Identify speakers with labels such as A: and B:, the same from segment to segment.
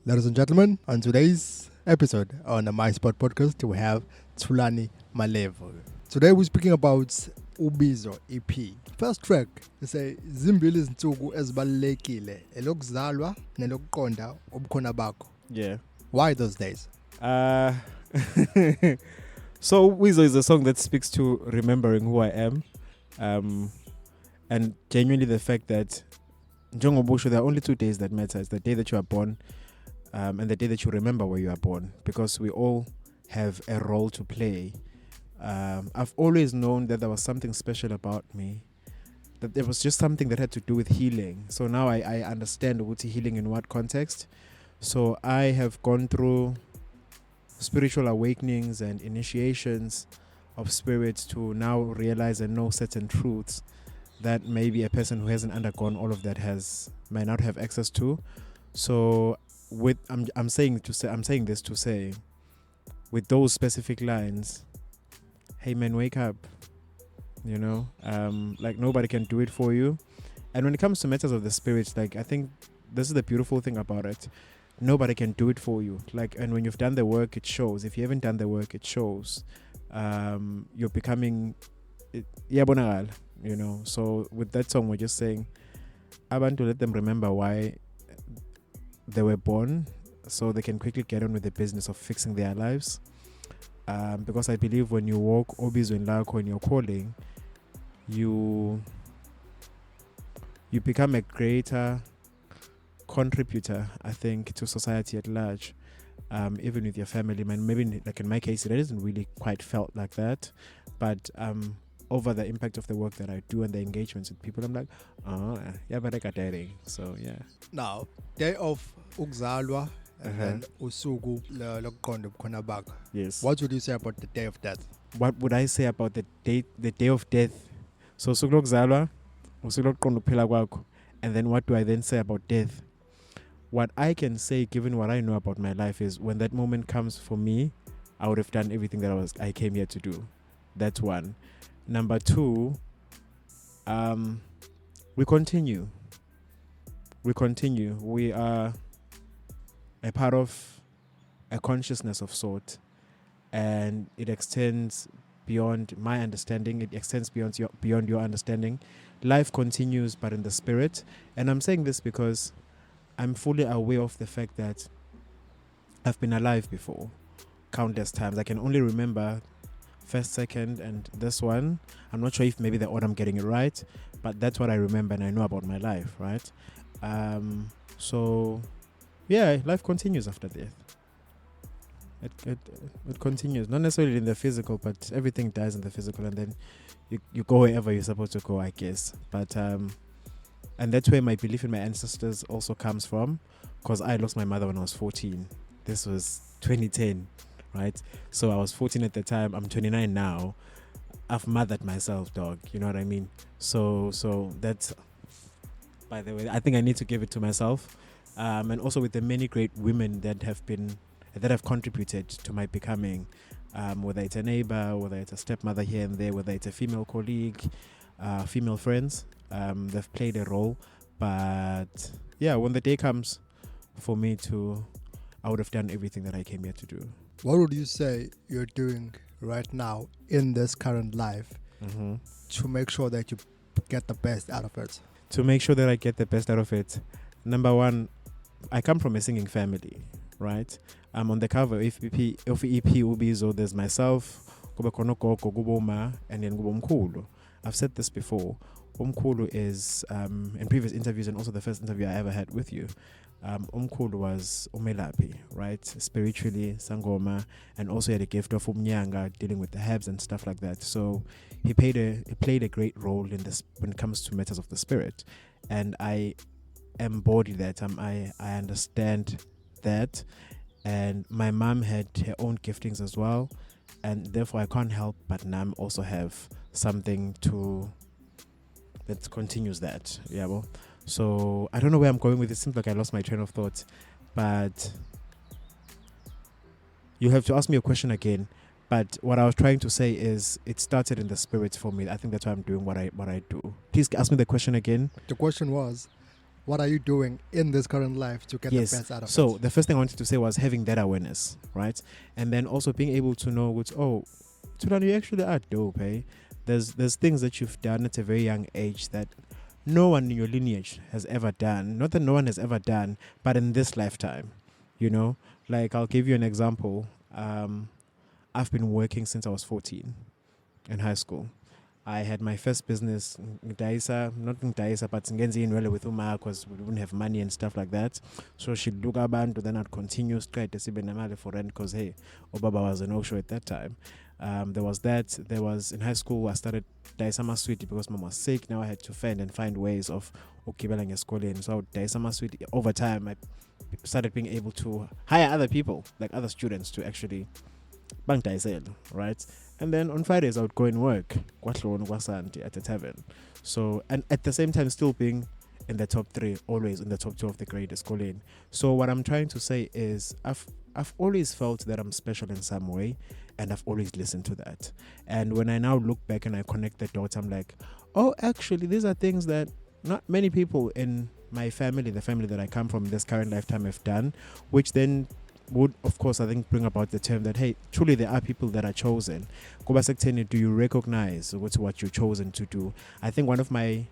A: Ladies and gentlemen, on today's episode on the My Spot podcast, we have Thulani Malevu. Today we're speaking about Ubizo EP. First track, say zimbili izinsuku ezibalekile elokuzalwa nelokuqonda ubukhona bakho.
B: Yeah.
A: Why those days?
B: Uh, so Ubizo is a song that speaks to remembering who I am, and genuinely the fact that Njongobusho, there are only 2 days that matter. It's the day that you are born, and the day that you remember where you are born, because we all have a role to play. I've always known that there was something special about me, that there was just something that had to do with healing. So now I understand what's healing in what context. So I have gone through spiritual awakenings and initiations of spirits to now realize and know certain truths that maybe a person who hasn't undergone all of that might not have access to. So I'm saying this to say, with those specific lines, hey man, wake up. Like nobody can do it for you. And when it comes to matters of the spirit, like I think this is the beautiful thing about it. Nobody can do it for you. Like, and when you've done the work, it shows. If you haven't done the work, it shows. You're becoming, So with that song, we're just saying, I want to let them remember why they were born, so they can quickly get on with the business of fixing their lives. Because I believe when you walk Ubizo in Lako and you're calling, you become a greater contributor, I think, to society at large, even with your family. Man, maybe like in my case, it isn't really quite felt like that, but over the impact of the work that I do and the engagements with people, I'm like, but I got dating. So yeah.
A: Now, day of ukuzalwa and then usuku lokuqonda ubukhona bakho.
B: Yes.
A: What would you say about the day of death?
B: What would I say about the day of death? So usuku lokuzalwa, usuku lokuqonda ukuphila kwakho, and then what do I then say about death? What I can say, given what I know about my life, is when that moment comes for me, I would have done everything that I came here to do. That's one. Number 2, we continue. We are a part of a consciousness of sort, and it extends beyond my understanding. It extends beyond your understanding. Life continues, but in the spirit. And I'm saying this because I'm fully aware of the fact that I've been alive before, countless times. I can only remember first, second, and this one. I'm not sure if maybe the order I'm getting it right, but that's what I remember and I know about my life, right? So yeah, life continues after death. It continues, not necessarily in the physical, but everything dies in the physical, and then you go wherever you're supposed to go, I guess. But and that's where my belief in my ancestors also comes from, because I lost my mother when I was 14. This was 2010, right? So I was 14 at the time. I'm 29 now. I've mothered myself, dog. You know what I mean? So that's, by the way, I think I need to give it to myself. And also with the many great women that have contributed to my becoming, whether it's a neighbor, whether it's a stepmother here and there, whether it's a female colleague, female friends, they've played a role. But yeah, when the day comes for me I would have done everything that I came here to do.
A: What would you say you're doing right now in this current life to make sure that you get the best out of it?
B: To make sure that I get the best out of it, number 1, I come from a singing family, right? I'm on the cover of EP Ubizo. There's myself, kube khona ugogo, kube uma, and then kube umkhulu. I've said this before. Umkhulu is, in previous interviews and also the first interview I ever had with you, Umkhulu was Umelapi, right? Spiritually, Sangoma, and also had a gift of Umnyanga, dealing with the herbs and stuff like that. So he played a great role in this when it comes to matters of the spirit, and I embody that. I understand that, and my mom had her own giftings as well, and therefore I can't help but now also have something that continues that. Yeah, well. So I don't know where I'm going with it. It seems like I lost my train of thought, but you have to ask me a question again. But what I was trying to say is it started in the spirit for me. I think that's why I'm doing what I do. Please ask me the question again.
A: The question was, what are you doing in this current life to get
B: Yes.
A: the best out of
B: So
A: it?
B: the first thing I wanted to say was having that awareness, right? And then also being able to know, which, oh, Thulani, you actually are dope, eh? There's things that you've done at a very young age that no one in your lineage has ever done. Not that no one has ever done, but in this lifetime, you know. Like, I'll give you an example. I've been working since I was 14 in high school. I had my first business, Daisa, not in Daisa, but Ngenzi in with Uma, because we didn't have money and stuff like that. So she'd look about, then I'd continue straight to Sibenamale for rent, because hey, Obaba was an show at that time. There was that. There was in high school, I started Daisama Sweetie because mom was sick. Now I had to find ways of Okibelang Eskolin. So Daisama Sweetie, over time, I started being able to hire other people, like other students, to actually bank Daisel, right? And then on Fridays, I would go and work at the tavern. So, and at the same time, still being in the top 3, always in the top 2 of the grade schooling. So what I'm trying to say is I've always felt that I'm special in some way, and I've always listened to that. And when I now look back and I connect the dots, I'm like, oh, actually, these are things that not many people in my family, the family that I come from, this current lifetime, have done, which then would, of course, I think bring about the term that, hey, truly there are people that are chosen. Do you recognize what you're chosen to do? I think one of my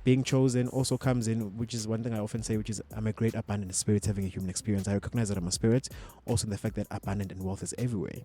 B: being chosen also comes in, which is one thing I often say, which is I'm a great abundant spirit having a human experience. I recognize that I'm a spirit. Also the fact that abundant and wealth is everywhere.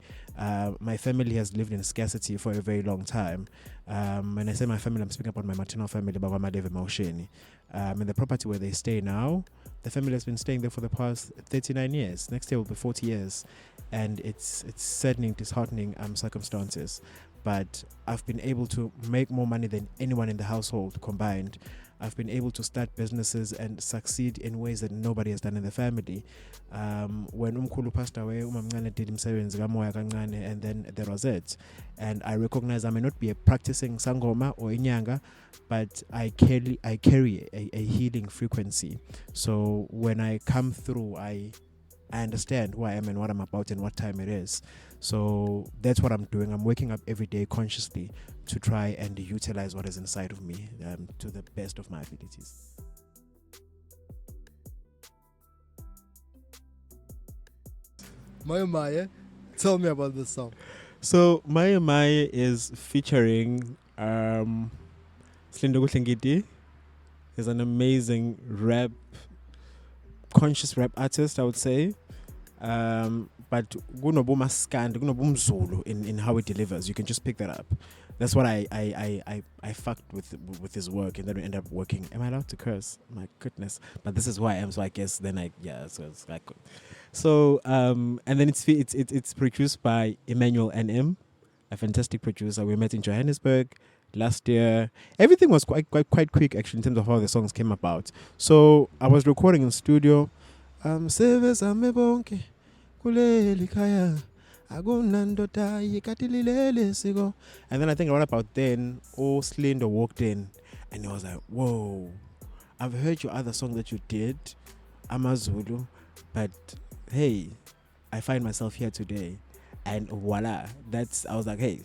B: My family has lived in scarcity for a very long time. When I say my family, I'm speaking about my maternal family, Malevu Mausheni. And the property where they stay now, the family has been staying there for the past 39 years. Next year will be 40 years. And it's saddening, disheartening circumstances. But I've been able to make more money than anyone in the household combined. I've been able to start businesses and succeed in ways that nobody has done in the family. When Umkulu passed away, Umamncane did himself and then that was it. And I recognize I may not be a practicing sangoma or inyanga, but I carry a healing frequency. So when I come through, I understand who I am and what I'm about and what time it is. So that's what I'm doing. I'm waking up every day consciously to try and utilize what is inside of me to the best of my abilities.
A: Maya, tell me about this song.
B: So Maya is featuring Slindo Kutlengiti. He's an amazing conscious rap artist, I would say. But Zulu in how it delivers. You can just pick that up. That's what I fucked with his work, and then we end up working. Am I allowed to curse? My goodness! But this is who I am, so I guess then So it's like, and then it's produced by Emmanuel NM, a fantastic producer. We met in Johannesburg last year. Everything was quite quick actually in terms of how the songs came about. So I was recording in studio. Service amebonke kuleli kaya agunandota yikatililele sigo. And then I think around about then, Slindo walked in and he was like, whoa, I've heard your other song that you did, Amazulu, but hey, I find myself here today. And voila, I was like, hey,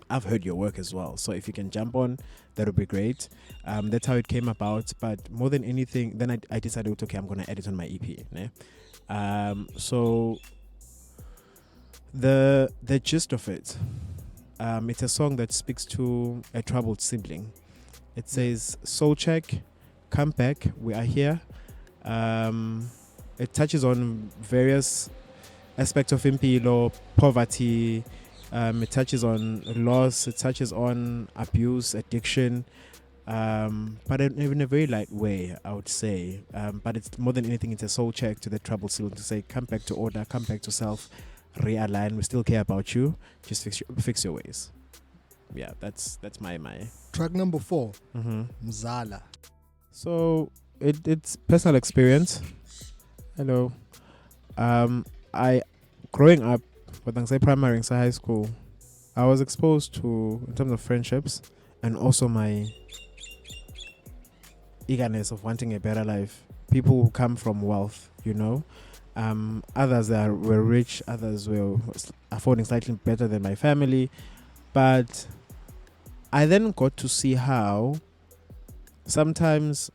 B: I've heard your work as well. So if you can jump on, that would be great. That's how it came about. But more than anything, then I decided, okay, I'm going to edit on my EP. Ne? So the gist of it, it's a song that speaks to a troubled sibling. It says, soul check, come back, we are here. It touches on various aspects of impilo, poverty. It touches on loss. It touches on abuse, addiction, but in a very light way, I would say. But it's more than anything, it's a soul check to the troubled soul to say, come back to order, come back to self, realign. We still care about you. Just fix your ways. Yeah, that's my
A: track number 4,
B: mm-hmm.
A: Mzala.
B: So it's personal experience. Hello. I growing up, but I say primary and high school, I was exposed to, in terms of friendships, and also my eagerness of wanting a better life. People who come from wealth, others were rich, others were affording slightly better than my family, but I then got to see how sometimes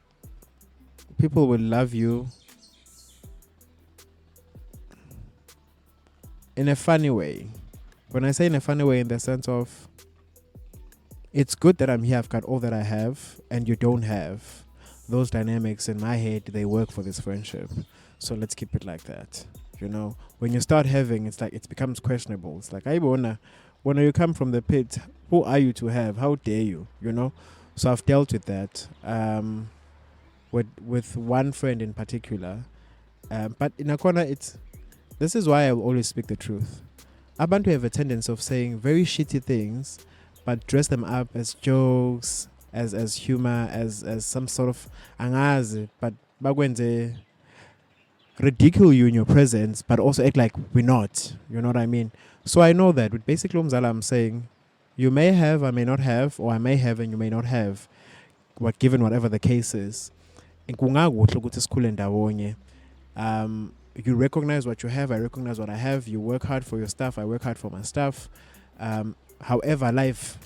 B: people will love you in a funny way. When I say in a funny way, in the sense of, it's good that I'm here, I've got all that I have, and you don't have. Those dynamics in my head, they work for this friendship. So let's keep it like that. You know, when you start having, it's like, it becomes questionable. It's like, when you come from the pit, who are you to have? How dare you? You know? So I've dealt with that. With one friend in particular. But in a corner, this is why I will always speak the truth. Abantu have a tendency of saying very shitty things, but dress them up as jokes, as humor, as some sort of angazi, but bagwenze ridicule you in your presence, but also act like we're not. You know what I mean? So I know that with basically Umzala, I'm saying, you may have, I may not have, or I may have and you may not have, given whatever the case is. You recognize what you have, I recognize what I have. You work hard for your stuff, I work hard for my stuff. However life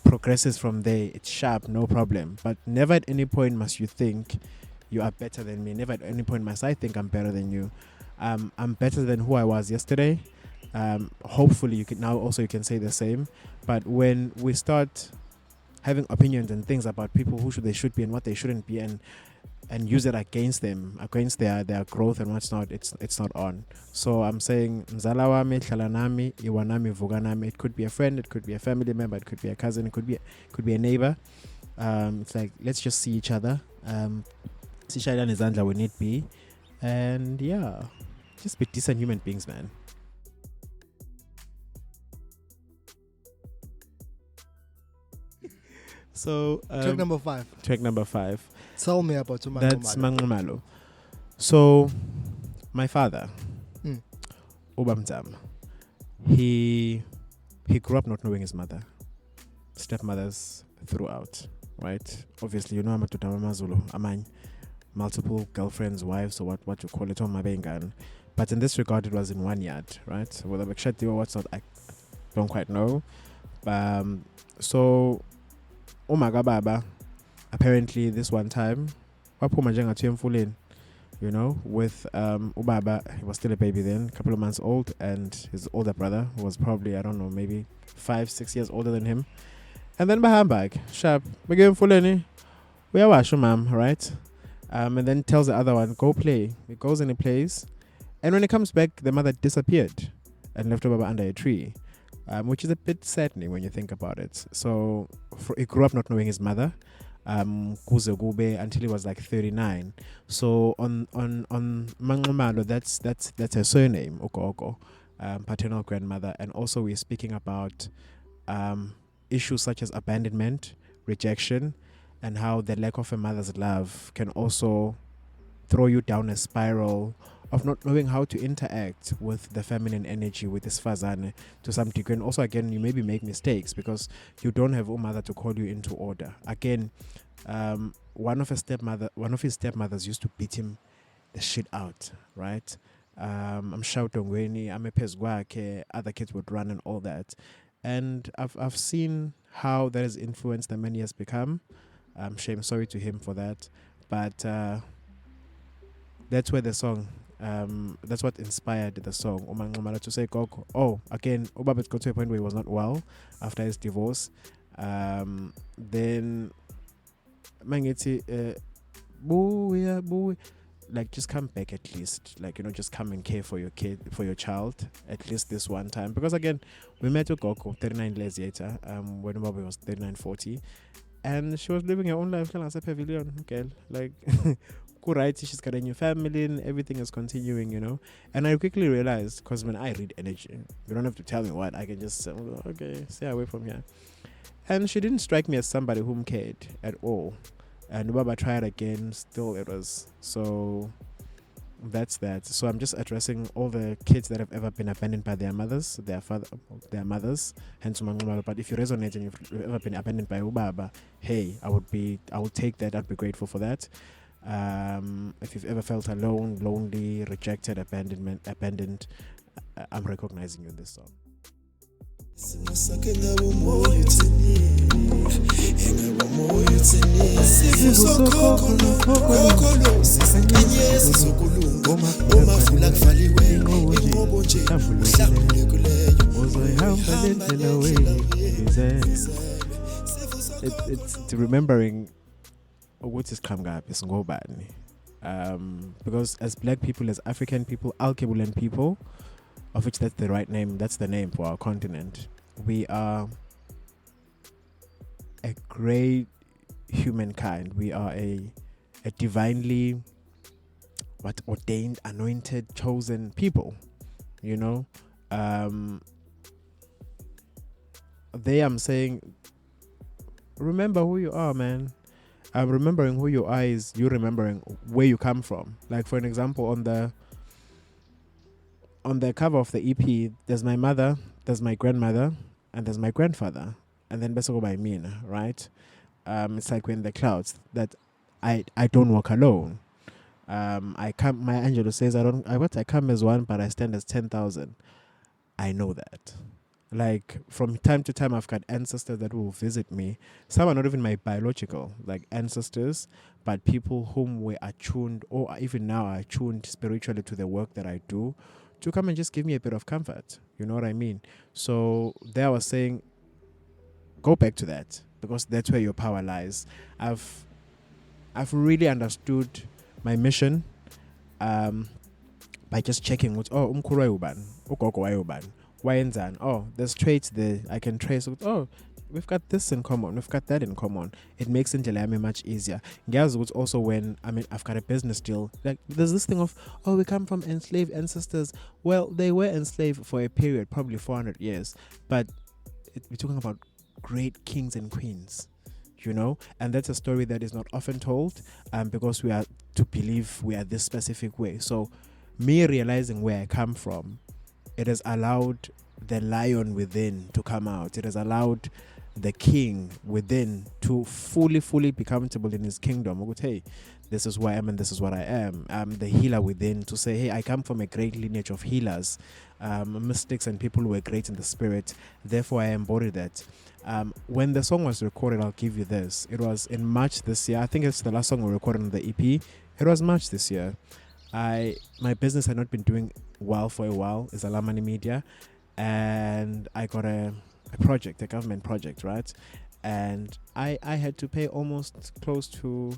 B: progresses from there, it's sharp, no problem. But never at any point must you think you are better than me. Never at any point must I think I'm better than you. I'm better than who I was yesterday. Hopefully you can say the same. But when we start having opinions and things about people, who they should be and what they shouldn't be, and use it against them, against their growth and what's not, it's not on. So I'm saying mzala wami, hlala nami, iwanami, vuka nami. It could be a friend, it could be a family member, it could be a cousin, it could be a neighbor. It's like, let's just see each other. Sishayelana izandla when it be, and yeah, just be decent human beings, man. So
A: track number 5.
B: Track number 5.
A: Tell me about
B: That's Mangumalo. So my father, Ubamtam, he grew up not knowing his mother, stepmothers throughout, right? Obviously, you know, I'm a Tutama Zulu, Amany, multiple girlfriends, wives, or what you call it, on my bengan. But in this regard, it was in one yard, right? Whether Bekshati or what's not, I don't quite know. So, Baba, apparently this one time, you know, with Ubaba, he was still a baby then, a couple of months old, and his older brother was probably, I don't know, maybe 5-6 years older than him. And then Bahambag, sharp, we gave him fully, we are wash mom, right? And then tells the other one, go play. He goes and he plays. And when he comes back, the mother disappeared and left Ubaba under a tree. Which is a bit saddening when you think about it. So he grew up not knowing his mother, Kuze Gube, until he was like 39. So on Mangumalo, that's her surname, Oko, paternal grandmother. And also we're speaking about issues such as abandonment, rejection, and how the lack of a mother's love can also throw you down a spiral of not knowing how to interact with the feminine energy, with this fazane to some degree. And also, again, you maybe make mistakes because you don't have a mother to call you into order. Again, one of his stepmothers used to beat him the shit out, right? I'm shouting when I'm a pesguake, other kids would run and all that. And I've seen how that has influenced the man he has become. Shame, sorry to him for that. But that's where the song, that's what inspired the song. Omangomala to say, oh, again, Obabet got to a point where he was not well after his divorce. Then, Mangeti, like, just come back at least. Like, you know, just come and care for your kid, for your child, at least this one time. Because again, we met with Gogo 39 years later, when Bobby was 39, 40. And she was living her own life as a pavilion, okay? Like, right, she's got a new family and everything is continuing, you know. And I quickly realized, because when I read energy, you don't have to tell me what, I can just say, okay, stay away from here. And she didn't strike me as somebody whom cared at all. And Baba tried again, still it was. So that's that. So I'm just addressing all the kids that have ever been abandoned by their mothers, their mothers, hence Mangumalo. But if you resonate and you've ever been abandoned by Ubaba, hey, I would take that, I'd be grateful for that. If you've ever felt alone, lonely, rejected, abandoned, I'm recognizing you in this song. It's remembering what is Kamgap is Ngobani. Because as black people, as African people, Alkebulan people, of which that's the right name, that's the name for our continent, we are a great humankind. We are a divinely ordained, anointed, chosen people. You know, they I'm saying, remember who you are, man. Remembering who you are is you remembering where you come from. Like for an example, on the cover of the EP, there's my mother, there's my grandmother, and there's my grandfather, and then Besoko by Mina, right? It's like we're in the clouds that I don't walk alone. I come. My angel says I come as one, but I stand as 10,000. I know that. Like from time to time, I've got ancestors that will visit me. Some are not even my biological like ancestors, but people whom were attuned, or even now are attuned spiritually to the work that I do, to come and just give me a bit of comfort. You know what I mean? So there I was saying, go back to that, because that's where your power lies. I've really understood my mission by just checking with umkhulu wayoban, ugogo wayoban, wayenzani. There's traits there I can trace with, we've got this in common, we've got that in common. It makes indlela yami much easier. Ngiyazi also when I've got a business deal, like there's this thing of we come from enslaved ancestors. Well, they were enslaved for a period, probably 400 years, but we're talking about great kings and queens, you know, and that's a story that is not often told, because we are to believe we are this specific way. So me realizing where I come from, it has allowed the lion within to come out. It has allowed the king within to fully be comfortable in his kingdom. Hey, this is who I am and this is what I am. The healer within to say, hey, I come from a great lineage of healers, mystics and people who were great in the spirit. Therefore, I embody that. When the song was recorded, I'll give you this. It was in March this year. I think it's the last song we recorded on the EP. It was March this year. My business had not been doing well for a while. It's Alamani Media, and I got a project, a government project, right? And I had to pay almost close to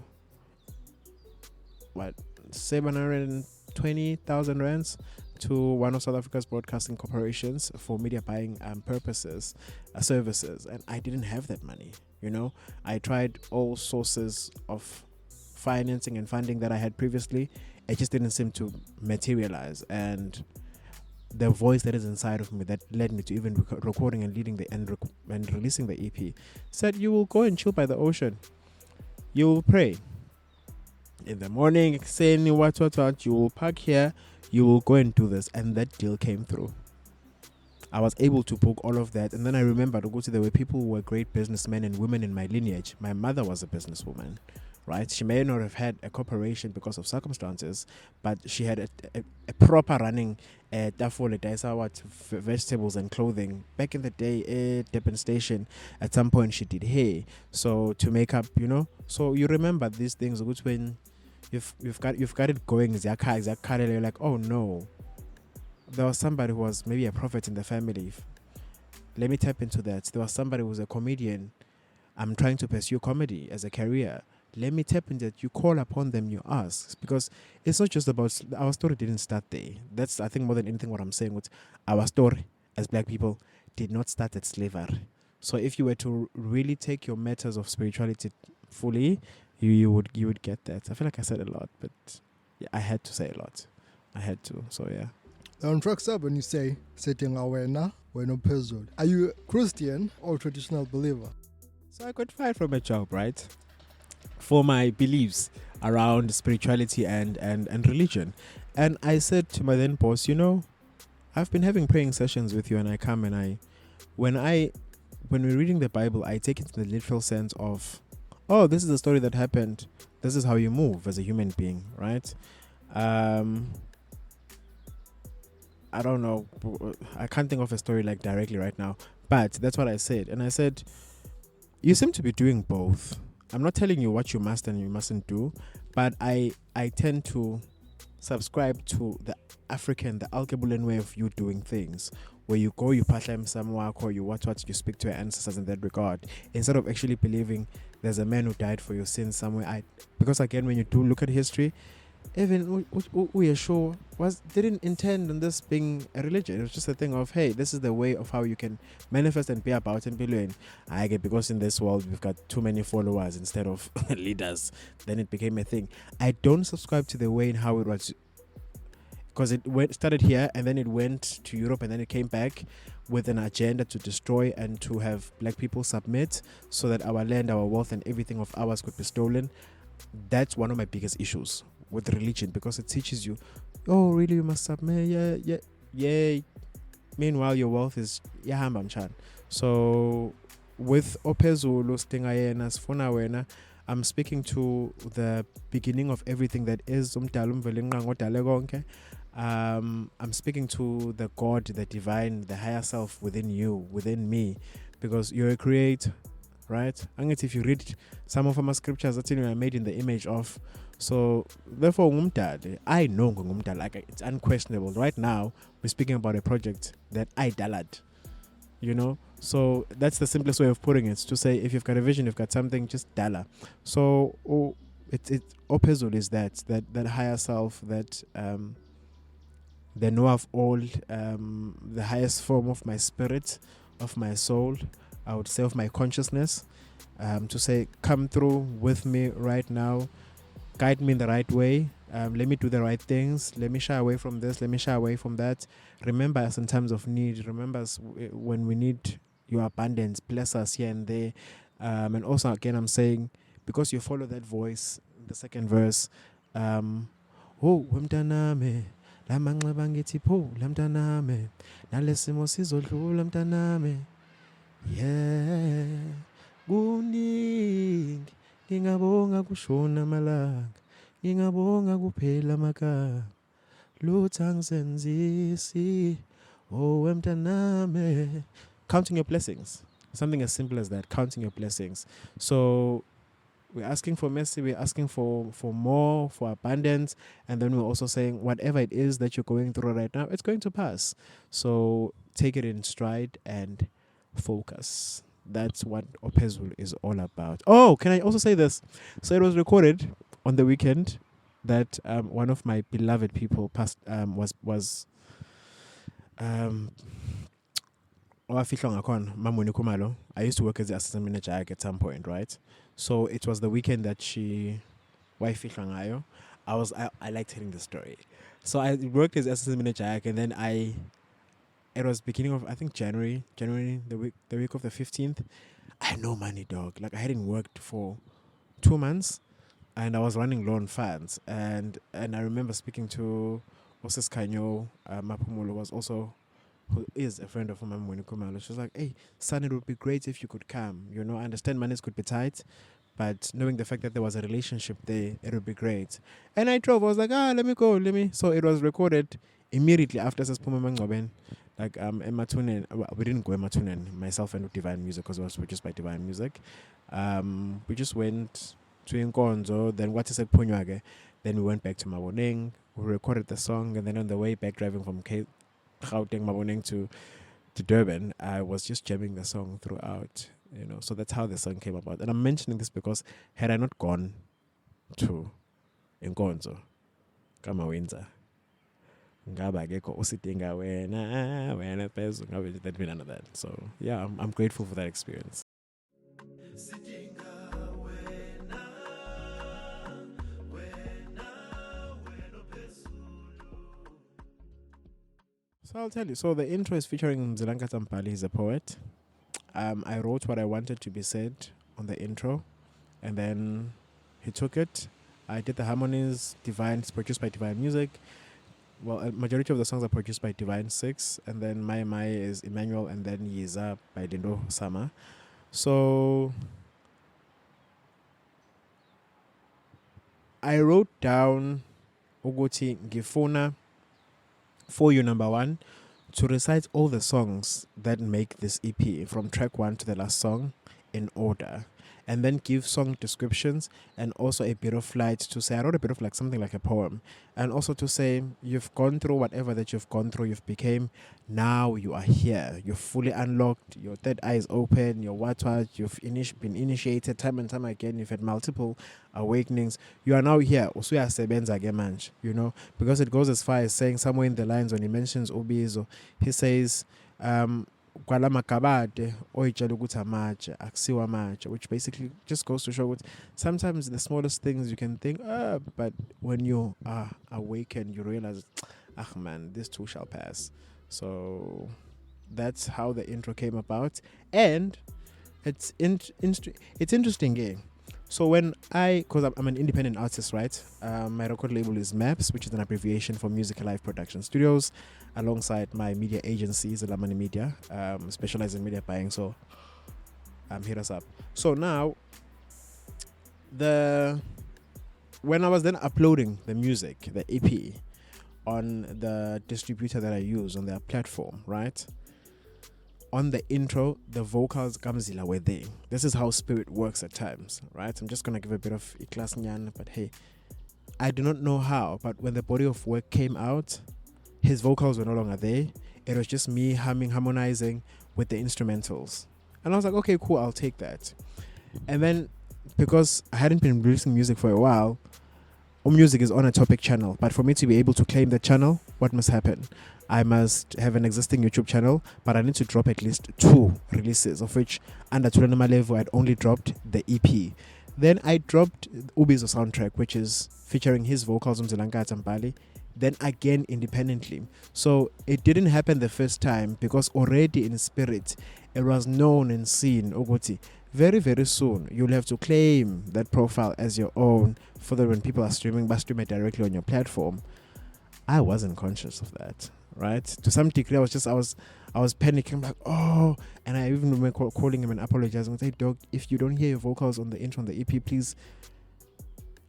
B: 720,000 rands to one of South Africa's broadcasting corporations for media buying purposes, services, and I didn't have that money. You know, I tried all sources of financing and funding that I had previously. It just didn't seem to materialize, and the voice that is inside of me that led me to even recording and leading and releasing the EP said, you will go and chill by the ocean, you will pray in the morning, saying what, you will park here, you will go and do this. And that deal came through. I was able to book all of that. And then I remembered, there were people who were great businessmen and women in my lineage. My mother was a businesswoman, right? She may not have had a corporation because of circumstances, but she had a proper running vegetables and clothing. Back in the day, Durban Station, at some point she did hair. So to make up, you know. So you remember these things, which when you've got it going, you're like, oh no, there was somebody who was maybe a prophet in the family. Let me tap into that. There was somebody who was a comedian. I'm trying to pursue comedy as a career. Let me tap into that. You call upon them, you ask. Because it's not just about, our story didn't start there. That's, I think, more than anything what I'm saying with our story as black people did not start at slavery. So if you were to really take your matters of spirituality fully, you would get that. I feel like I said a lot, but yeah, I had to say a lot. I had to, so yeah.
A: On track 7, you say, "Setting awena when puzzled." Are you Christian or traditional believer?
B: So I got fired from a job, right? For my beliefs around spirituality and religion. And I said to my then boss, you know, I've been having praying sessions with you, and I come and when we're reading the Bible, I take it in the literal sense of, oh, this is a story that happened. This is how you move as a human being, right? I don't know. I can't think of a story like directly right now, but that's what I said. And I said, You seem to be doing both. I'm not telling you what you must and you mustn't do, but I tend to subscribe to the Alkebulan way of you doing things, where you go, you patlam somewhere, or you what, you speak to your ancestors in that regard, instead of actually believing there's a man who died for your sins somewhere. Because again, when you do look at history, even Uyesho didn't intend on this being a religion. It was just a thing of, hey, this is the way of how you can manifest and be about and believe. I get, because in this world we've got too many followers instead of leaders. Then it became a thing. I don't subscribe to the way in how it was, because started here and then it went to Europe and then it came back with an agenda to destroy and to have black people submit so that our land, our wealth, and everything of ours could be stolen. That's one of my biggest issues with religion, because it teaches you, oh really, you must submit, yeah. Meanwhile your wealth is yahamba mchan. So with Ophezulu Stingayena Sfuna Wena, I'm speaking to the beginning of everything that is I'm speaking to the God, the divine, the higher self within you, within me, because you're a creator, right? And if you read some of my scriptures, that's are made in the image of. So therefore, I know like it's unquestionable. Right now, we're speaking about a project that I dalad, you know. So that's the simplest way of putting it. To say, if you've got a vision, you've got something, just dala. So it Opezul is that higher self, that the know of all, the highest form of my spirit, of my soul, I would say of my consciousness, to say, come through with me right now, guide me in the right way, let me do the right things, let me shy away from this, let me shy away from that. Remember us in times of need, remember us when we need your abundance, bless us here and there. And also again, I'm saying, because you follow that voice, the second verse, oh wemtaname lamanxeba ngithi pho lamntaname nalesimo sizodlula mntaname, yeah kuningi ngingabonga kushona malanga, ngingabonga kuphela makanga, lutho angisenzisi, oh wemntaname. Counting your blessings, something as simple as that, counting your blessings. So we're asking for mercy, we're asking for more, for abundance, and then we're also saying whatever it is that you're going through right now, it's going to pass. So take it in stride and focus. That's what Opezul is all about. Oh, can I also say this? So it was recorded on the weekend that one of my beloved people passed, was I used to work as the assistant manager at some point, right? So it was the weekend that she wife I like telling the story. So I worked as assistant manager, and then it was beginning of, I think, January, the week of the 15th. I had no money, dog. Like, I hadn't worked for 2 months and I was running low on funds. And I remember speaking to Moses Kanyo Mapumulo, who is a friend of mine, she was like, hey, son, it would be great if you could come. You know, I understand monies could be tight, but knowing the fact that there was a relationship there, it would be great. And I drove. I was like, let me go. So it was recorded immediately after Saspume Mangoben. Like, Ematunen, we didn't go Ematunen, myself and Divine Music, because it was produced by Divine Music. We just went to Nkonzo, then what is it, Punywage. Then we went back to Maboneng. We recorded the song, and then on the way back, driving from Gauteng Maboneng to Durban, I was just jamming the song throughout, you know. So that's how the song came about. And I'm mentioning this because had I not gone to Nkonzo, kama wenza ngaba akekho usidinga wena phezulu, ngabe that'd be none of that. So yeah, I'm grateful for that experience. So I'll tell you. So the intro is featuring Mzilanka Tampali. He's a poet. I wrote what I wanted to be said on the intro, and then he took it. I did the harmonies. It's produced by Divine Music. Well, a majority of the songs are produced by Divine 6, and then My is Emmanuel, and then Yiza by Dindo Sama. So I wrote down Uguti Ngifuna for you, number one, to recite all the songs that make this EP from track 1 to the last song in order, and then give song descriptions and also a bit of light to say, I wrote a bit of like something like a poem, and also to say, you've gone through whatever that you've gone through, you've became, now you are here, you're fully unlocked, your third eye is open, your what, you've been initiated time and time again, you've had multiple awakenings, you are now here, usuyasebenza ke manje, you know, because it goes as far as saying somewhere in the lines when he mentions Ubizo, he says, kwalamagabade oyitshela ukuthi amatshe akusiwa amatshe, which basically just goes to show what sometimes the smallest things you can think, but when you are awakened you realize, ah man, this too shall pass. So that's how the intro came about, and it's it's interesting, yeah. So when because I'm an independent artist, right? My record label is MAPS, which is an abbreviation for Music Live Production Studios, alongside my media agency, Zalamani Media, specialized in media buying. So hit us up. So now, when I was then uploading the music, the EP, on the distributor that I use on their platform, right? On the intro, the vocals Gamzila were there. This is how spirit works at times, right? I'm just gonna give a bit of Iklas Nyan, but hey, I do not know how, but when the body of work came out, his vocals were no longer there. It was just me harmonizing with the instrumentals. And I was like, okay, cool, I'll take that. And then, because I hadn't been releasing music for a while, music is on a topic channel, but for me to be able to claim the channel, what must happen? I must have an existing YouTube channel, but I need to drop at least 2 releases, of which under Thulani Malevu I'd only dropped the EP. Then I dropped Ubizo soundtrack, which is featuring his vocals on Zilanka Tambali, then again independently. So it didn't happen the first time because already in spirit it was known and seen, Ogoti. Very, very soon you'll have to claim that profile as your own, for that when people are streaming, but stream it directly on your platform. I wasn't conscious of that, right? To some degree, I was panicking, like, oh, and I even remember calling him and apologizing. Say, dog, if you don't hear your vocals on the intro on the EP, please.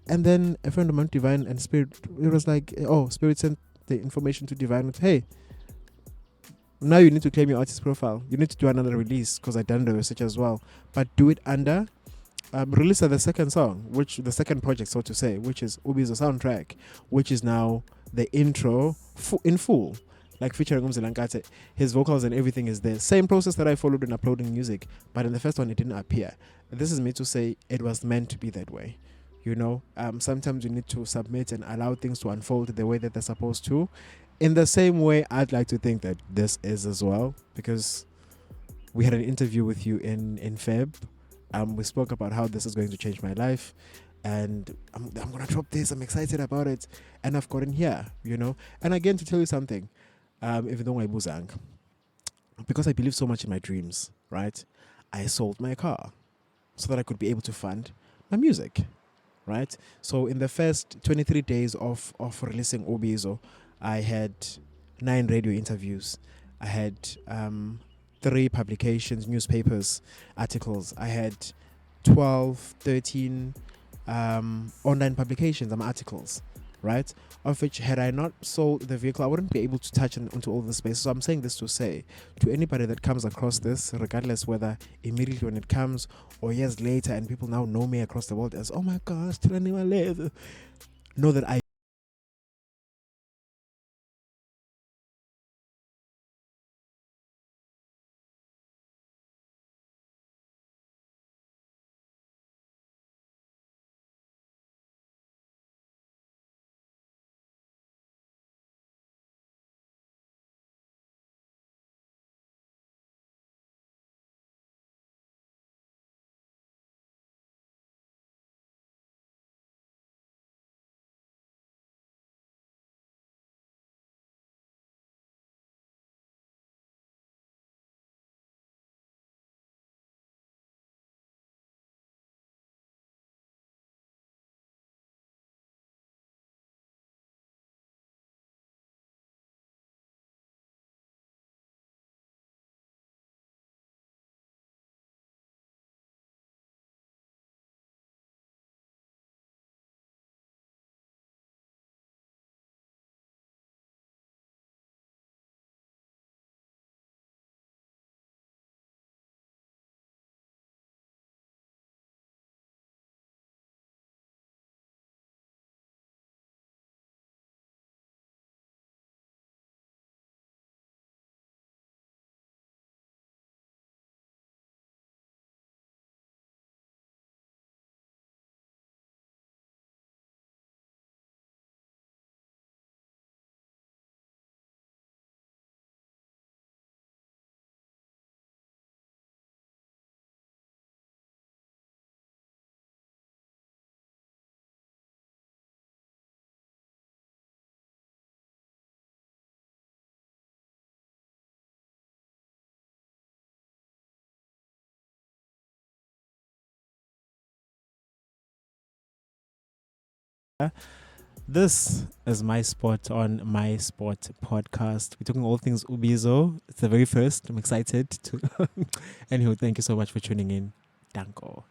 B: And then a friend of mine, Divine and Spirit, it was like, oh, Spirit sent the information to Divine. With, hey, now you need to claim your artist profile. You need to do another release because I done the research as well, but do it under release of the second song, which the second project, so to say, which is Ubizo soundtrack, which is now the intro in full, like featuring Umzilankate. His vocals and everything is there. Same process that I followed in uploading music, but in the first one it didn't appear. This is me to say it was meant to be that way. You know, sometimes you need to submit and allow things to unfold the way that they're supposed to. In the same way, I'd like to think that this is as well, because we had an interview with you in Feb. We spoke about how this is going to change my life, and I'm gonna drop this. I'm excited about it, and I've gotten here, you know. And again, to tell you something, even though I buzang, because I believe so much in my dreams, right? I sold my car so that I could be able to fund my music, right? So in the first 23 days of releasing Ubizo, I had 9 radio interviews. I had 3 publications, newspapers, articles. I had 12, 13 online publications and articles, right? Of which, had I not sold the vehicle, I wouldn't be able to touch into all the space. So I'm saying this to say, to anybody that comes across this, regardless whether immediately when it comes or years later, and people now know me across the world as, oh my gosh, Thulani Malevu, know that I This is my spot on My Sport podcast. We're talking all things Ubizo. It's the very first. I'm excited to. Anywho, thank you so much for tuning in. Danko.